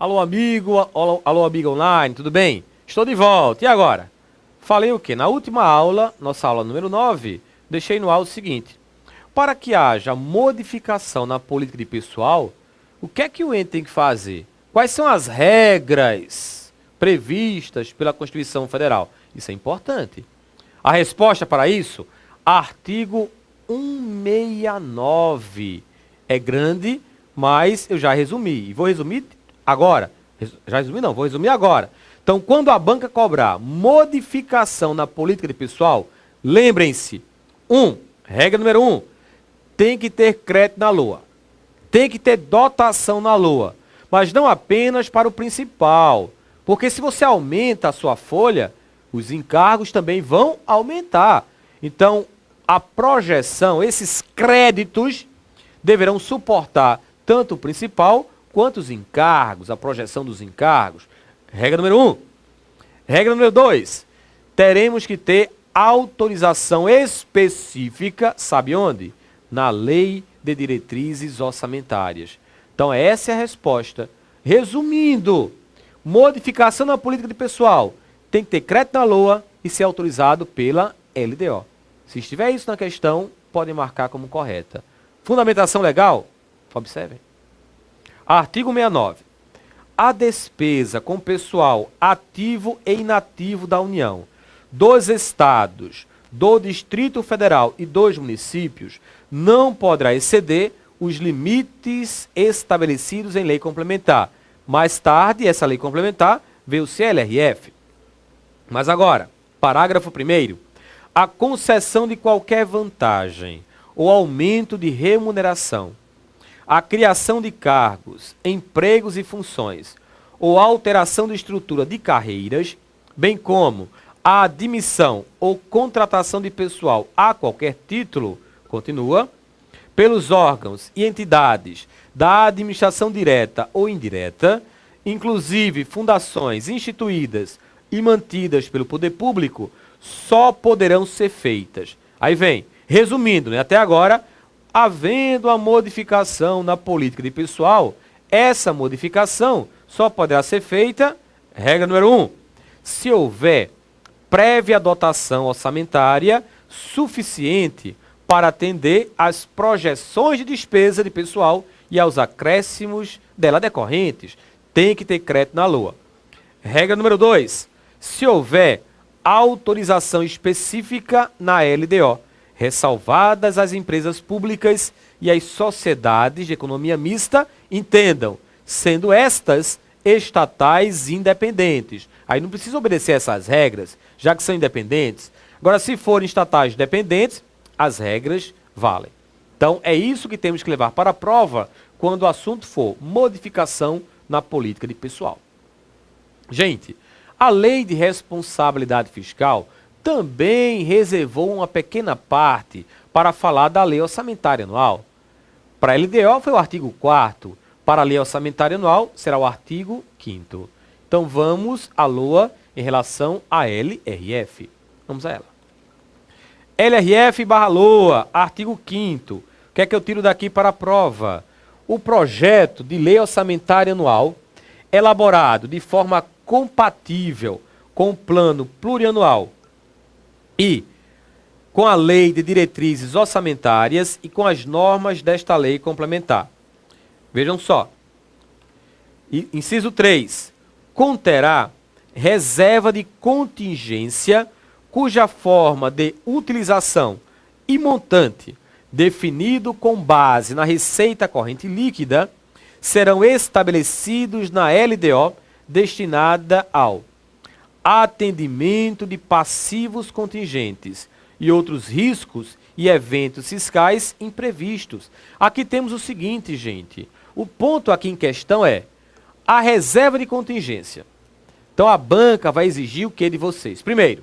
Alô, amigo, alô, amiga online, tudo bem? Estou de volta. E agora? Falei o quê? Na última aula, nossa aula número 9, deixei no ar o seguinte. Para que haja modificação na política de pessoal, o que é que o ente tem que fazer? Quais são as regras previstas pela Constituição Federal? Isso é importante. A resposta para isso, artigo 169. É grande, mas eu já resumi. E vou resumir agora. Já resumi não, vou resumir agora. Então, quando a banca cobrar modificação na política de pessoal, lembrem-se, regra número 1, tem que ter crédito na LOA. Tem que ter dotação na LOA. Mas não apenas para o principal. Porque se você aumenta a sua folha, os encargos também vão aumentar. Então, a projeção, esses créditos, deverão suportar tanto o principal quanto os encargos, a projeção dos encargos. Regra número 1. Regra número 2. Teremos que ter autorização específica, sabe onde? Na Lei de Diretrizes Orçamentárias. Então, essa é a resposta. Resumindo, modificação na política de pessoal tem que ter crédito na LOA e ser autorizado pela LDO. Se estiver isso na questão, podem marcar como correta. Fundamentação legal? Observem. Artigo 69. A despesa com pessoal ativo e inativo da União, dos Estados, do Distrito Federal e dos municípios não poderá exceder os limites estabelecidos em lei complementar. Mais tarde, essa lei complementar veio o CLRF. Mas agora, parágrafo 1º. A concessão de qualquer vantagem ou aumento de remuneração, a criação de cargos, empregos e funções, ou alteração de estrutura de carreiras, bem como a admissão ou contratação de pessoal a qualquer título, continua, pelos órgãos e entidades da administração direta ou indireta, inclusive fundações instituídas e mantidas pelo poder público, só poderão ser feitas. Aí vem, resumindo, até agora, havendo a modificação na política de pessoal, essa modificação só poderá ser feita, regra número 1, se houver prévia dotação orçamentária suficiente para atender às projeções de despesa de pessoal e aos acréscimos dela decorrentes. Tem que ter crédito na LOA. Regra número 2, se houver autorização específica na LDO, ressalvadas as empresas públicas e as sociedades de economia mista, entendam, sendo estas estatais independentes. Aí não precisa obedecer essas regras, já que são independentes. Agora, se forem estatais dependentes, as regras valem. Então, é isso que temos que levar para a prova quando o assunto for modificação na política de pessoal. Gente, a Lei de Responsabilidade Fiscal também reservou uma pequena parte para falar da Lei Orçamentária Anual. Para a LDO foi o artigo 4º, para a Lei Orçamentária Anual será o artigo 5º. Então vamos à LOA em relação à LRF. Vamos a ela. LRF/LOA, artigo 5º. O que é que eu tiro daqui para a prova? O projeto de Lei Orçamentária Anual, elaborado de forma compatível com o plano plurianual e com a Lei de Diretrizes Orçamentárias e com as normas desta lei complementar. Vejam só. Inciso 3. Conterá reserva de contingência cuja forma de utilização e montante definido com base na receita corrente líquida serão estabelecidos na LDO destinada ao atendimento de passivos contingentes e outros riscos e eventos fiscais imprevistos. Aqui temos o seguinte, gente. O ponto aqui em questão é a reserva de contingência. Então, a banca vai exigir o que de vocês? Primeiro,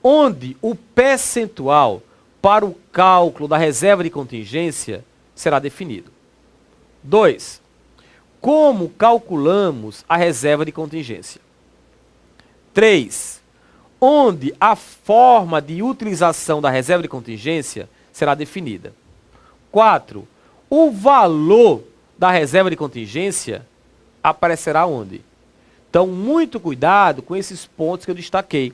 onde o percentual para o cálculo da reserva de contingência será definido. 2. Como calculamos a reserva de contingência? 3. Onde a forma de utilização da reserva de contingência será definida. 4. O valor da reserva de contingência aparecerá onde? Então, muito cuidado com esses pontos que eu destaquei.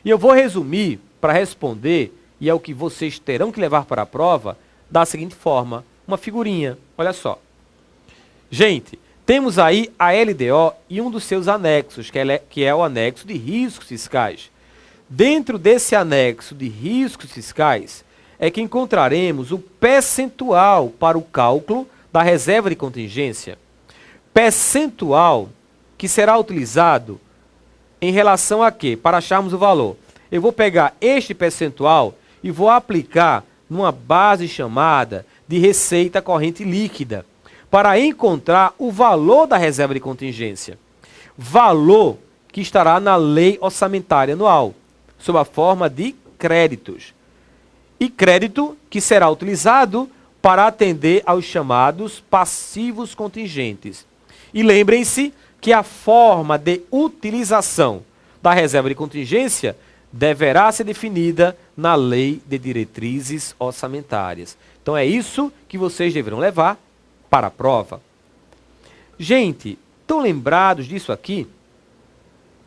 E eu vou resumir para responder, e é o que vocês terão que levar para a prova, da seguinte forma, uma figurinha. Olha só. Gente, temos aí a LDO e um dos seus anexos, que é o anexo de riscos fiscais. Dentro desse anexo de riscos fiscais é que encontraremos o percentual para o cálculo da reserva de contingência. Percentual que será utilizado em relação a quê? Para acharmos o valor. Eu vou pegar este percentual e vou aplicar numa base chamada de receita corrente líquida, para encontrar o valor da reserva de contingência. Valor que estará na lei orçamentária anual, sob a forma de créditos. E crédito que será utilizado para atender aos chamados passivos contingentes. E lembrem-se que a forma de utilização da reserva de contingência deverá ser definida na Lei de Diretrizes Orçamentárias. Então é isso que vocês deverão levar para a prova. Gente, estão lembrados disso aqui?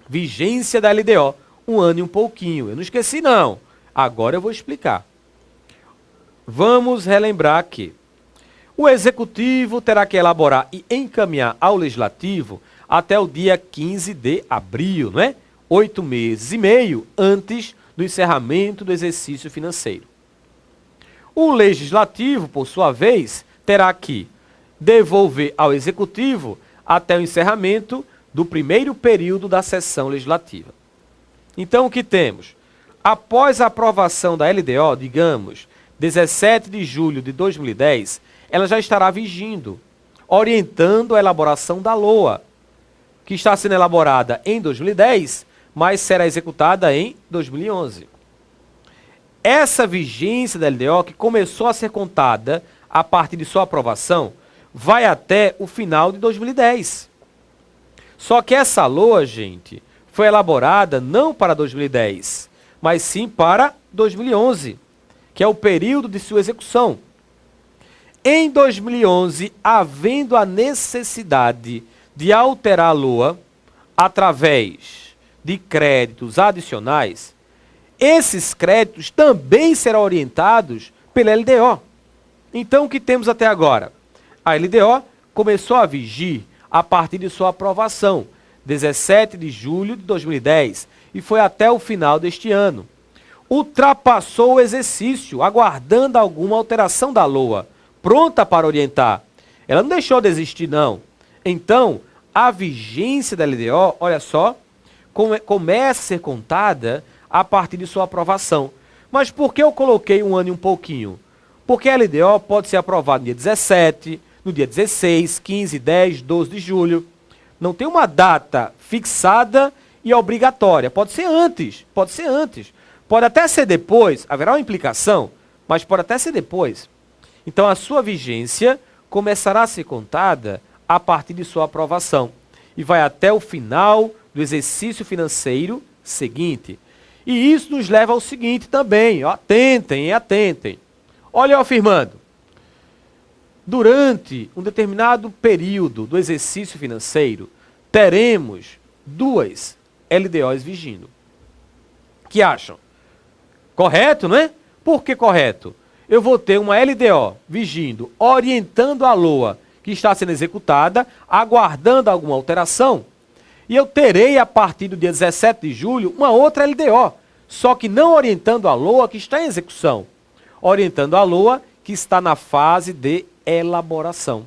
Vigência da LDO, 1 ano e um pouquinho. Eu não esqueci não, agora eu vou explicar. Vamos relembrar que o Executivo terá que elaborar e encaminhar ao Legislativo até o dia 15 de abril, não é? 8 meses e meio antes do encerramento do exercício financeiro. O Legislativo, por sua vez, terá que devolver ao Executivo até o encerramento do primeiro período da sessão legislativa. Então, o que temos? Após a aprovação da LDO, digamos, 17 de julho de 2010, ela já estará vigindo, orientando a elaboração da LOA, que está sendo elaborada em 2010, mas será executada em 2011. Essa vigência da LDO, que começou a ser contada a partir de sua aprovação, vai até o final de 2010. Só que essa LOA, gente, foi elaborada não para 2010, mas sim para 2011, que é o período de sua execução. Em 2011, havendo a necessidade de alterar a LOA através de créditos adicionais, esses créditos também serão orientados pela LDO. Então, o que temos até agora? A LDO começou a vigir a partir de sua aprovação, 17 de julho de 2010, e foi até o final deste ano. Ultrapassou o exercício, aguardando alguma alteração da LOA, pronta para orientar. Ela não deixou de existir, não. Então, a vigência da LDO, olha só, começa a ser contada a partir de sua aprovação. Mas por que eu coloquei 1 ano e um pouquinho? Porque a LDO pode ser aprovada no dia 17, no dia 16, 15, 10, 12 de julho. Não tem uma data fixada e obrigatória. Pode ser antes, pode ser antes. Pode até ser depois, haverá uma implicação, mas pode até ser depois. Então a sua vigência começará a ser contada a partir de sua aprovação e vai até o final do exercício financeiro seguinte. E isso nos leva ao seguinte também, ó, atentem. Olha eu afirmando. Durante um determinado período do exercício financeiro, teremos 2 LDOs vigindo. Que acham? Correto, não é? Por que correto? Eu vou ter uma LDO vigindo, orientando a LOA que está sendo executada, aguardando alguma alteração. E eu terei, a partir do dia 17 de julho, uma outra LDO, só que não orientando a LOA que está em execução, orientando a LOA que está na fase de elaboração.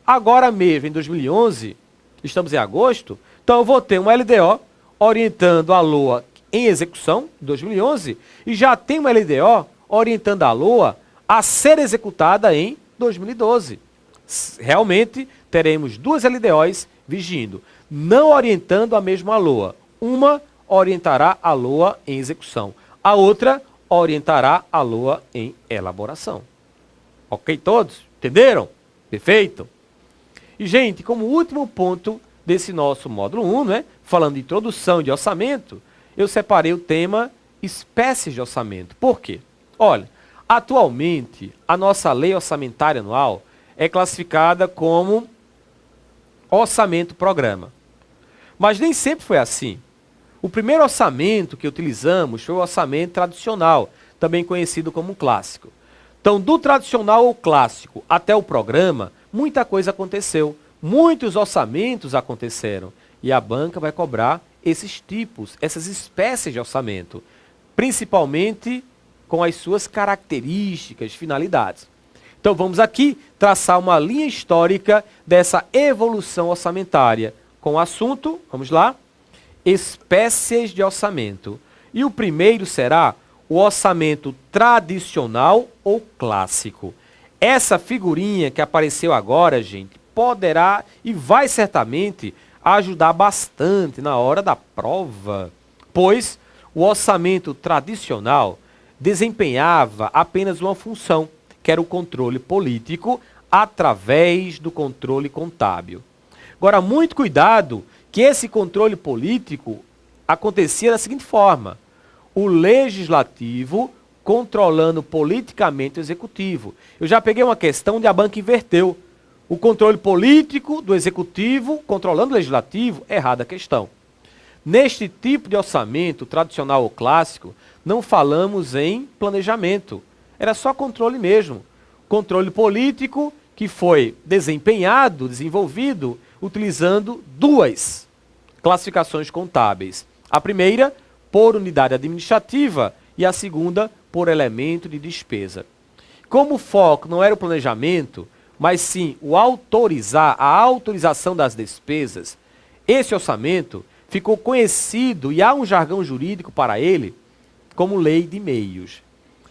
Agora mesmo, em 2011, estamos em agosto, então eu vou ter uma LDO orientando a LOA em execução, 2011, e já tem uma LDO orientando a LOA a ser executada em 2012. Realmente, teremos 2 LDOs vigindo, não orientando a mesma LOA. Uma orientará a LOA em execução, a outra orientará a LOA em elaboração. Ok todos? Entenderam? Perfeito? E, gente, como último ponto desse nosso módulo 1, né, falando de introdução de orçamento, eu separei o tema espécies de orçamento. Por quê? Olha, atualmente, a nossa lei orçamentária anual é classificada como orçamento-programa. Mas nem sempre foi assim. O primeiro orçamento que utilizamos foi o orçamento tradicional, também conhecido como clássico. Então, do tradicional ao clássico até o programa, muita coisa aconteceu. Muitos orçamentos aconteceram. E a banca vai cobrar esses tipos, essas espécies de orçamento, principalmente com as suas características, finalidades. Então, vamos aqui traçar uma linha histórica dessa evolução orçamentária com o assunto, vamos lá, espécies de orçamento. E o primeiro será o orçamento tradicional ou clássico. Essa figurinha que apareceu agora, gente, poderá e vai certamente ajudar bastante na hora da prova, pois o orçamento tradicional desempenhava apenas uma função, que era o controle político através do controle contábil. Agora, muito cuidado, que esse controle político acontecia da seguinte forma: o legislativo controlando politicamente o executivo. Eu já peguei uma questão onde a banca inverteu. O controle político do executivo controlando o legislativo, errada a questão. Neste tipo de orçamento tradicional ou clássico, não falamos em planejamento. Era só controle mesmo. Controle político que foi desempenhado, desenvolvido, utilizando duas classificações contábeis. A primeira, por unidade administrativa, e a segunda, por elemento de despesa. Como o foco não era o planejamento, mas sim o autorizar, a autorização das despesas, esse orçamento ficou conhecido, e há um jargão jurídico para ele, como lei de meios.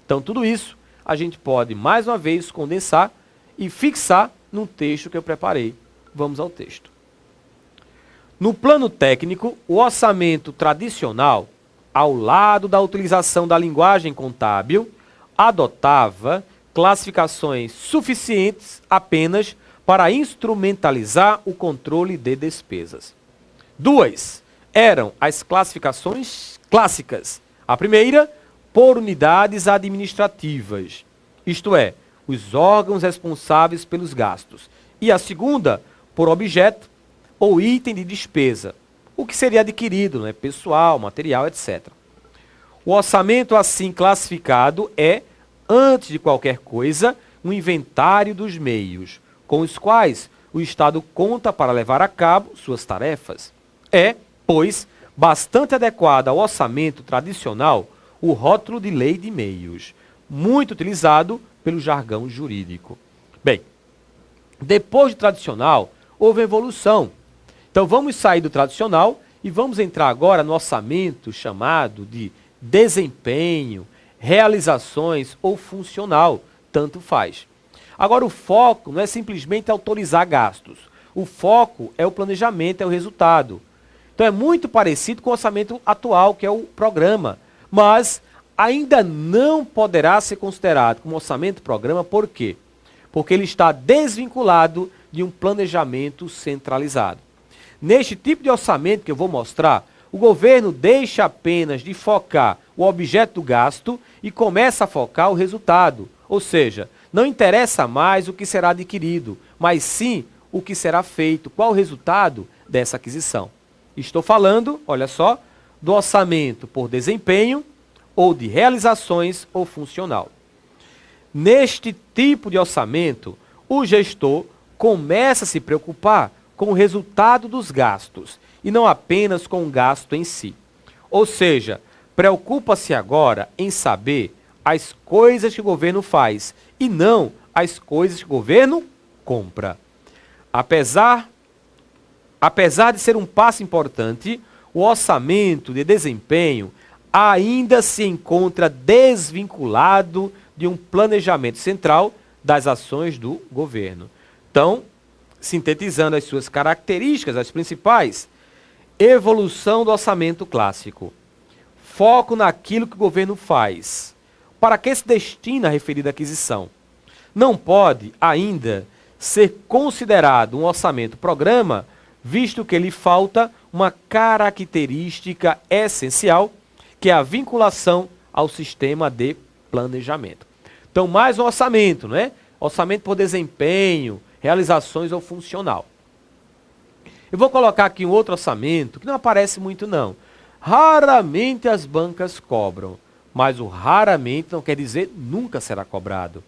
Então, tudo isso a gente pode, mais uma vez, condensar e fixar num texto que eu preparei. Vamos ao texto. No plano técnico, o orçamento tradicional, ao lado da utilização da linguagem contábil, adotava classificações suficientes apenas para instrumentalizar o controle de despesas. Duas eram as classificações clássicas. A primeira, por unidades administrativas, isto é, os órgãos responsáveis pelos gastos. E a segunda, por objeto ou item de despesa, o que seria adquirido, né? Pessoal, material, etc. O orçamento assim classificado é, antes de qualquer coisa, um inventário dos meios, com os quais o Estado conta para levar a cabo suas tarefas. É, pois, bastante adequado ao orçamento tradicional o rótulo de lei de meios, muito utilizado pelo jargão jurídico. Bem, depois do tradicional, houve evolução. Então vamos sair do tradicional e vamos entrar agora no orçamento chamado de desempenho, realizações ou funcional, tanto faz. Agora o foco não é simplesmente autorizar gastos. O foco é o planejamento, é o resultado. Então é muito parecido com o orçamento atual, que é o programa, mas ainda não poderá ser considerado como orçamento-programa, por quê? Porque ele está desvinculado de um planejamento centralizado. Neste tipo de orçamento que eu vou mostrar, o governo deixa apenas de focar o objeto do gasto e começa a focar o resultado. Ou seja, não interessa mais o que será adquirido, mas sim o que será feito, qual o resultado dessa aquisição. Estou falando, olha só, do orçamento por desempenho ou de realizações ou funcional. Neste tipo de orçamento, o gestor começa a se preocupar com o resultado dos gastos e não apenas com o gasto em si. Ou seja, preocupa-se agora em saber as coisas que o governo faz e não as coisas que o governo compra. Apesar de ser um passo importante, o orçamento de desempenho ainda se encontra desvinculado de um planejamento central das ações do governo. Então, sintetizando as suas características, as principais: evolução do orçamento clássico, foco naquilo que o governo faz, para que se destina a referida aquisição. Não pode ainda ser considerado um orçamento-programa, visto que lhe falta uma característica essencial, que é a vinculação ao sistema de planejamento. Então, mais um orçamento, né? Orçamento por desempenho, realizações ou funcional. Eu vou colocar aqui um outro orçamento que não aparece muito não. Raramente as bancas cobram, mas o raramente não quer dizer nunca será cobrado.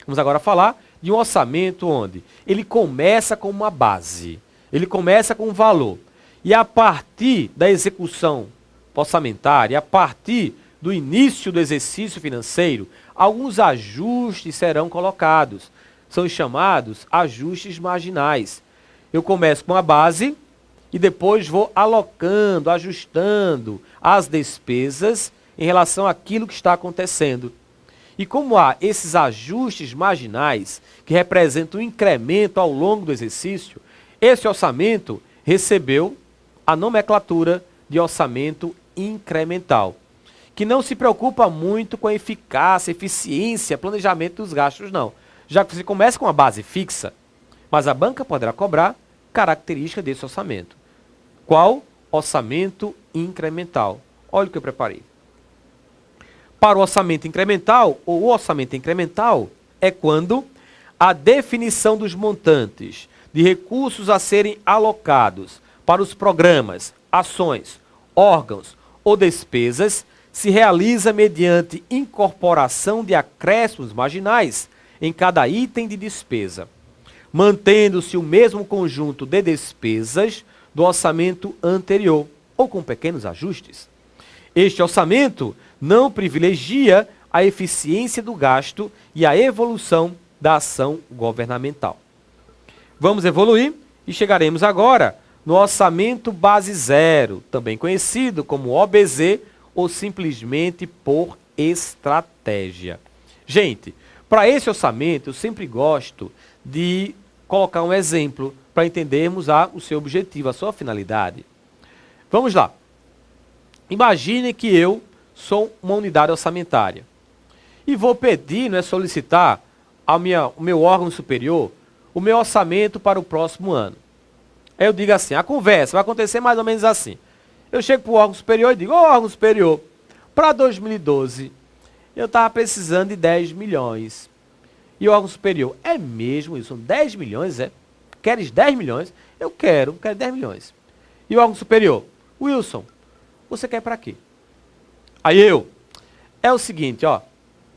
Vamos agora falar de um orçamento onde ele começa com uma base, ele começa com um valor. E a partir da execução orçamentária, a partir do início do exercício financeiro, alguns ajustes serão colocados. São os chamados ajustes marginais. Eu começo com a base e depois vou alocando, ajustando as despesas em relação àquilo que está acontecendo. E como há esses ajustes marginais que representam um incremento ao longo do exercício, esse orçamento recebeu a nomenclatura de orçamento incremental, que não se preocupa muito com a eficácia, eficiência, planejamento dos gastos, não. Já que você começa com uma base fixa, mas a banca poderá cobrar característica desse orçamento. Qual? Orçamento incremental. Olha o que eu preparei. Para o orçamento incremental, ou o orçamento incremental, é quando a definição dos montantes de recursos a serem alocados para os programas, ações, órgãos ou despesas se realiza mediante incorporação de acréscimos marginais em cada item de despesa, mantendo-se o mesmo conjunto de despesas do orçamento anterior, ou com pequenos ajustes. Este orçamento não privilegia a eficiência do gasto e a evolução da ação governamental. Vamos evoluir e chegaremos agora no orçamento base zero, também conhecido como OBZ ou simplesmente por estratégia. Gente, para esse orçamento eu sempre gosto de colocar um exemplo para entendermos o seu objetivo, a sua finalidade. Vamos lá. Imagine que eu sou uma unidade orçamentária e vou pedir, solicitar ao meu órgão superior o meu orçamento para o próximo ano. Aí eu digo assim, a conversa vai acontecer mais ou menos assim. Eu chego para o órgão superior e digo, ô órgão superior, para 2012 eu estava precisando de 10 milhões. E o órgão superior, é mesmo isso? São 10 milhões, é? Queres 10 milhões? Eu quero 10 milhões. E o órgão superior, Wilson, você quer para quê? Aí é o seguinte, ó,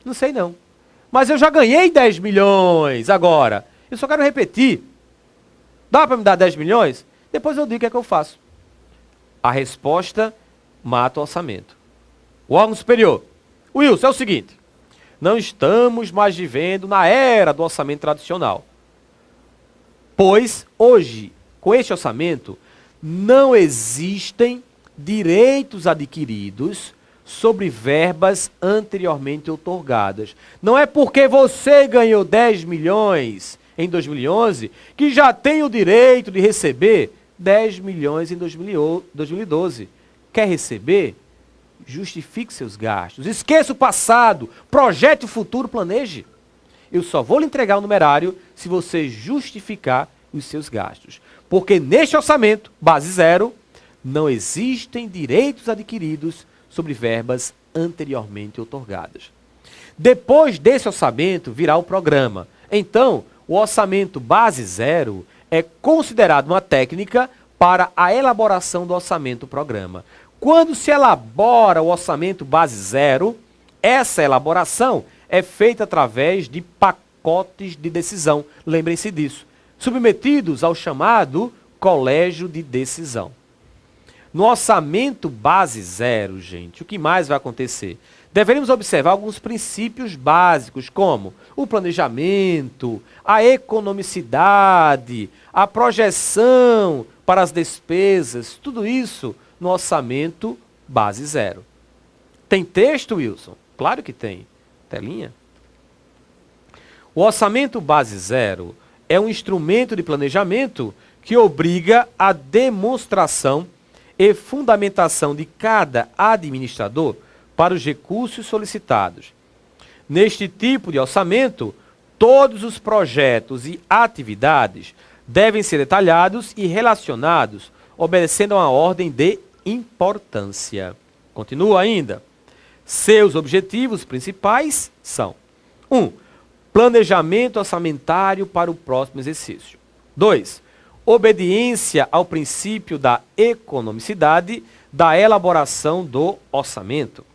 não sei não. Mas eu já ganhei 10 milhões agora. Eu só quero repetir. Dá para me dar 10 milhões? Depois eu digo o que é que eu faço. A resposta mata o orçamento. O órgão superior, Wilson, é o seguinte. Não estamos mais vivendo na era do orçamento tradicional. Pois hoje, com este orçamento, não existem direitos adquiridos sobre verbas anteriormente outorgadas. Não é porque você ganhou 10 milhões em 2011 que já tem o direito de receber 10 milhões em 2012. Quer receber? Justifique seus gastos. Esqueça o passado. Projete o futuro, planeje. Eu só vou lhe entregar o numerário se você justificar os seus gastos. Porque neste orçamento, base zero, não existem direitos adquiridos sobre verbas anteriormente outorgadas. Depois desse orçamento, virá o programa. Então, o orçamento base zero é considerado uma técnica para a elaboração do orçamento programa. Quando se elabora o orçamento base zero, essa elaboração é feita através de pacotes de decisão. Lembrem-se disso. Submetidos ao chamado colégio de decisão. No orçamento base zero, gente, o que mais vai acontecer? Deveremos observar alguns princípios básicos, como o planejamento, a economicidade, a projeção para as despesas, tudo isso no orçamento base zero. Tem texto, Wilson? Claro que tem. Telinha. O orçamento base zero é um instrumento de planejamento que obriga a demonstração e fundamentação de cada administrador para os recursos solicitados. Neste tipo de orçamento, todos os projetos e atividades devem ser detalhados e relacionados, obedecendo a uma ordem de importância. Continua ainda. Seus objetivos principais são: 1. Planejamento orçamentário para o próximo exercício. 2. obediência ao princípio da economicidade da elaboração do orçamento.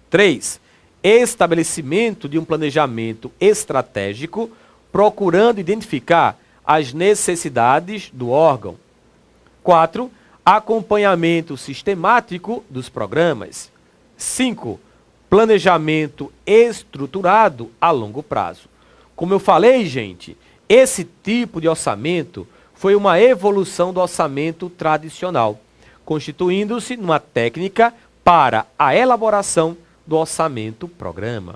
3. Estabelecimento de um planejamento estratégico, procurando identificar as necessidades do órgão. 4. Acompanhamento sistemático dos programas. 5. Planejamento estruturado a longo prazo. Como eu falei, gente, esse tipo de orçamento foi uma evolução do orçamento tradicional, constituindo-se numa técnica para a elaboração do orçamento-programa.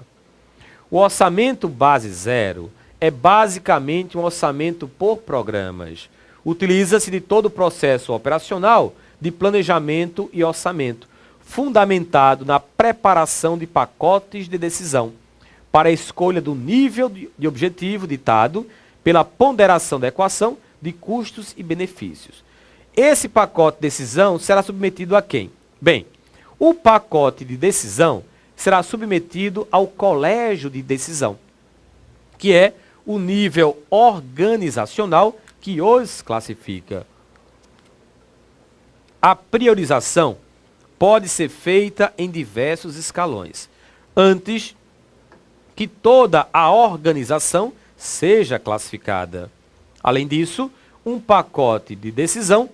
O orçamento base zero é basicamente um orçamento por programas. Utiliza-se de todo o processo operacional de planejamento e orçamento, fundamentado na preparação de pacotes de decisão, para a escolha do nível de objetivo ditado pela ponderação da equação de custos e benefícios. Esse pacote de decisão será submetido a quem? Bem, o pacote de decisão será submetido ao colégio de decisão, que é o nível organizacional que os classifica. A priorização pode ser feita em diversos escalões, antes que toda a organização seja classificada. Além disso, um pacote de decisão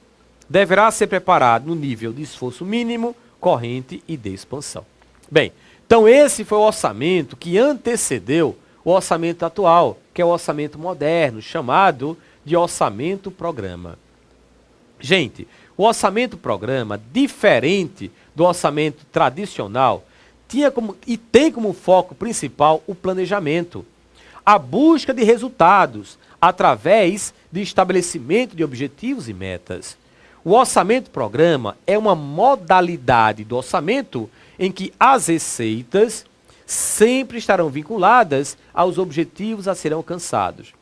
deverá ser preparado no nível de esforço mínimo, corrente e de expansão. Bem, então esse foi o orçamento que antecedeu o orçamento atual, que é o orçamento moderno, chamado de orçamento-programa. Gente, o orçamento-programa, diferente do orçamento tradicional, tem como foco principal o planejamento, a busca de resultados através de estabelecimento de objetivos e metas. O orçamento-programa é uma modalidade do orçamento em que as receitas sempre estarão vinculadas aos objetivos a serem alcançados.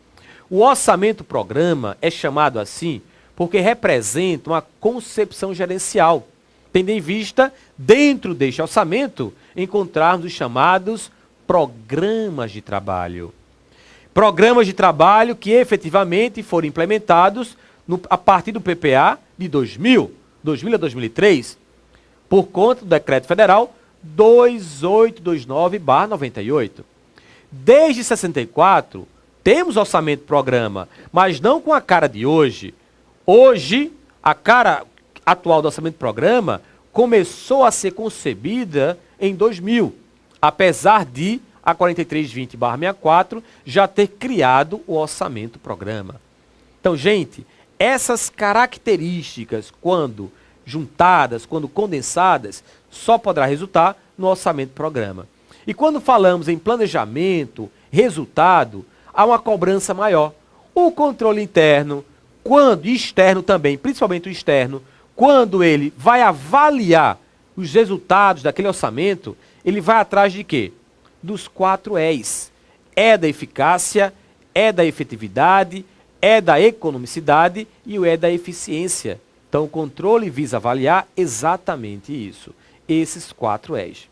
O orçamento-programa é chamado assim porque representa uma concepção gerencial, tendo em vista, dentro deste orçamento, encontrarmos os chamados programas de trabalho. Programas de trabalho que efetivamente foram implementados a partir do PPA de 2000 a 2003, por conta do Decreto Federal 2829/98. Desde 64, temos orçamento-programa, mas não com a cara de hoje. Hoje, a cara atual do orçamento-programa começou a ser concebida em 2000, apesar de a 4320/64 já ter criado o orçamento-programa. Então, gente, essas características, quando juntadas, quando condensadas, só poderá resultar no orçamento-programa. E quando falamos em planejamento, resultado, há uma cobrança maior. O controle interno, quando e externo também, principalmente o externo, quando ele vai avaliar os resultados daquele orçamento, ele vai atrás de quê? Dos 4 E's. É da eficácia, é da efetividade, é da economicidade e o é da eficiência. Então, o controle visa avaliar exatamente isso, esses 4 E's.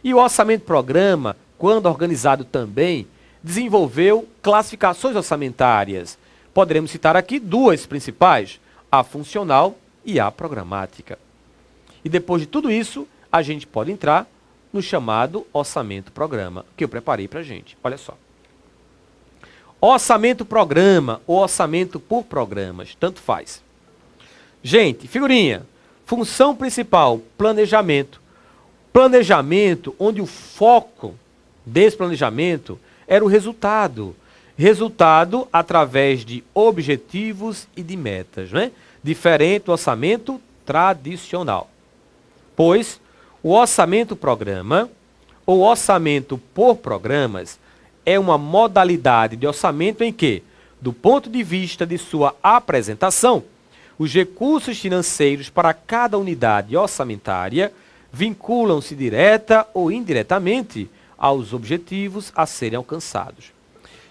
E o orçamento-programa, quando organizado também, desenvolveu classificações orçamentárias. Poderemos citar aqui 2 principais, a funcional e a programática. E depois de tudo isso, a gente pode entrar no chamado orçamento-programa, que eu preparei para a gente. Olha só. Orçamento-programa ou orçamento por programas, tanto faz. Gente, figurinha, função principal, planejamento. Planejamento onde o foco desse planejamento era o resultado. Resultado através de objetivos e de metas, né? Diferente do orçamento tradicional. Pois o orçamento-programa ou orçamento por programas é uma modalidade de orçamento em que, do ponto de vista de sua apresentação, os recursos financeiros para cada unidade orçamentária vinculam-se direta ou indiretamente aos objetivos a serem alcançados.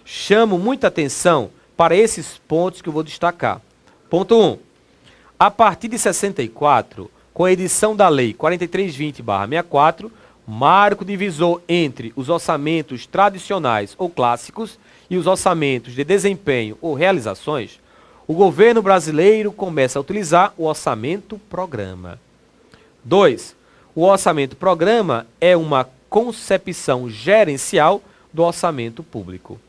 Chamo muita atenção para esses pontos que eu vou destacar. Ponto 1. A partir de 64, com a edição da Lei 4320/64, marco divisor entre os orçamentos tradicionais ou clássicos e os orçamentos de desempenho ou realizações, o governo brasileiro começa a utilizar o orçamento-programa. 2. O orçamento-programa é uma concepção gerencial do orçamento público.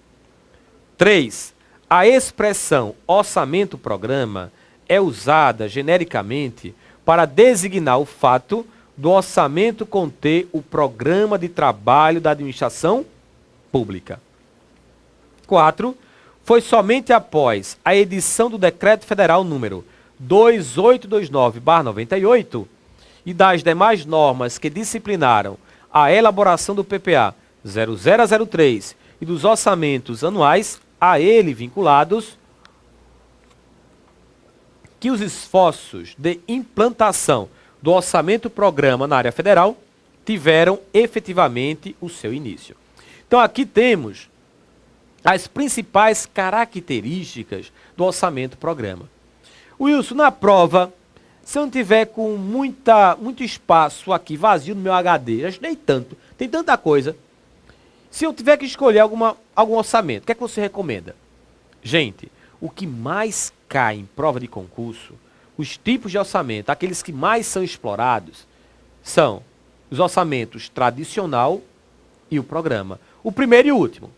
3. A expressão orçamento-programa é usada genericamente para designar o fato do orçamento conter o programa de trabalho da administração pública. 4. Foi somente após a edição do Decreto Federal número 2829/98 e das demais normas que disciplinaram a elaboração do PPA 0003 e dos orçamentos anuais a ele vinculados, que os esforços de implantação do orçamento-programa na área federal tiveram efetivamente o seu início. Então aqui temos as principais características do orçamento-programa. Wilson, na prova, se eu não tiver com muito espaço aqui vazio no meu HD, já estudei tanto, tem tanta coisa. Se eu tiver que escolher algum orçamento, o que é que você recomenda? Gente, o que mais cai em prova de concurso, os tipos de orçamento, aqueles que mais são explorados, são os orçamentos tradicional e o programa. O primeiro e o último.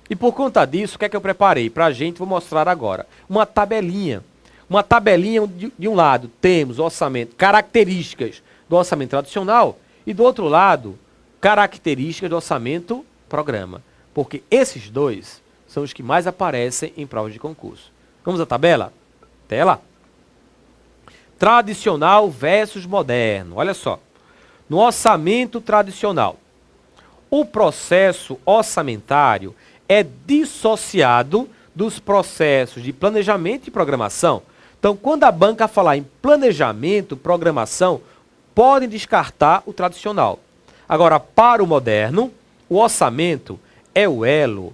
E por conta disso, o que é que eu preparei para a gente? Vou mostrar agora. Uma tabelinha. Uma tabelinha de um lado temos o orçamento, características do orçamento tradicional e do outro lado, características do orçamento programa. Porque esses dois são os que mais aparecem em provas de concurso. Vamos à tabela? Tela. Tradicional versus moderno. Olha só. No orçamento tradicional, o processo orçamentário é dissociado dos processos de planejamento e programação. Então, quando a banca falar em planejamento, programação, podem descartar o tradicional. Agora, para o moderno, o orçamento é o elo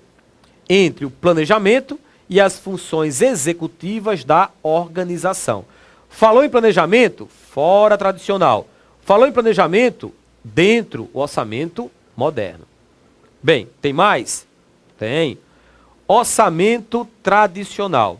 entre o planejamento e as funções executivas da organização. Falou em planejamento? Fora tradicional. Falou em planejamento? Dentro o orçamento moderno. Bem, tem mais? Tem. Orçamento tradicional.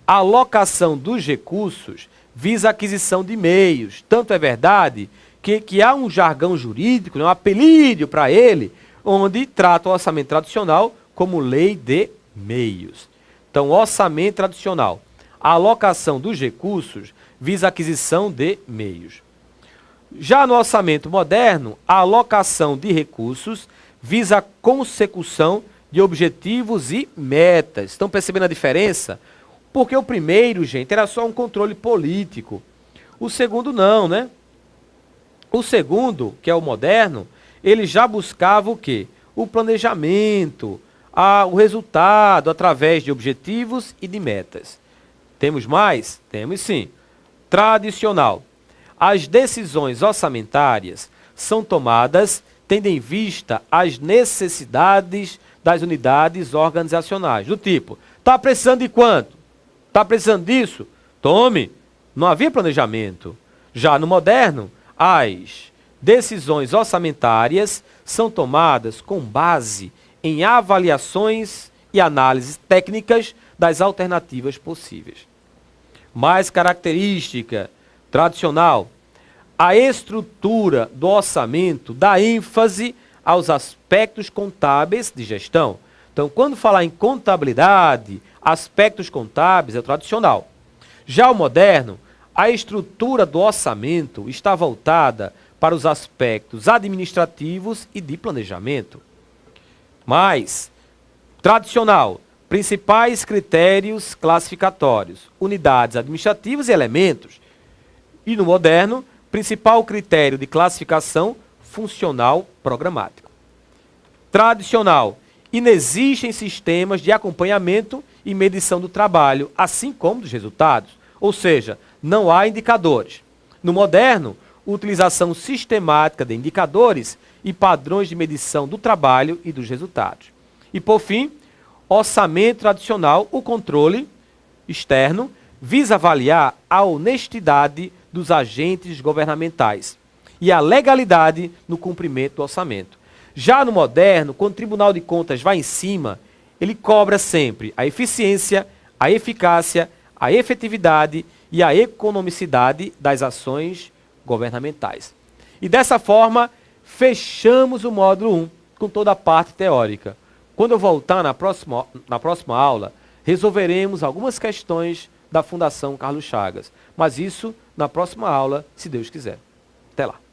A alocação dos recursos visa a aquisição de meios. Tanto é verdade que há um jargão jurídico, um apelídio para ele, onde trata o orçamento tradicional como lei de meios. Então, orçamento tradicional. A alocação dos recursos visa a aquisição de meios. Já no orçamento moderno, a alocação de recursos visa a consecução de objetivos e metas. Estão percebendo a diferença? Porque o primeiro, gente, era só um controle político. O segundo não, né? O segundo, que é o moderno, ele já buscava o quê? O planejamento, o resultado através de objetivos e de metas. Temos mais? Temos sim. Tradicional. As decisões orçamentárias são tomadas tendo em vista as necessidades das unidades organizacionais. Do tipo, está precisando de quanto? Está precisando disso? Tome. Não havia planejamento. Já no moderno, as decisões orçamentárias são tomadas com base em avaliações e análises técnicas das alternativas possíveis. Mais característica tradicional, a estrutura do orçamento dá ênfase aos aspectos contábeis de gestão. Então, quando falar em contabilidade, aspectos contábeis é o tradicional. Já o moderno, a estrutura do orçamento está voltada para os aspectos administrativos e de planejamento. Mais, tradicional, principais critérios classificatórios, unidades administrativas e elementos. E no moderno, principal critério de classificação funcional programático. Tradicional, inexistem sistemas de acompanhamento e medição do trabalho, assim como dos resultados. Ou seja, não há indicadores. No moderno, utilização sistemática de indicadores e padrões de medição do trabalho e dos resultados. E por fim, orçamento tradicional, o controle externo, visa avaliar a honestidade dos agentes governamentais e a legalidade no cumprimento do orçamento. Já no moderno, quando o Tribunal de Contas vai em cima, ele cobra sempre a eficiência, a eficácia, a efetividade e a economicidade das ações governamentais. E dessa forma, fechamos o módulo 1 com toda a parte teórica. Quando eu voltar na próxima aula, resolveremos algumas questões da Fundação Carlos Chagas. Mas isso na próxima aula, se Deus quiser. Até lá.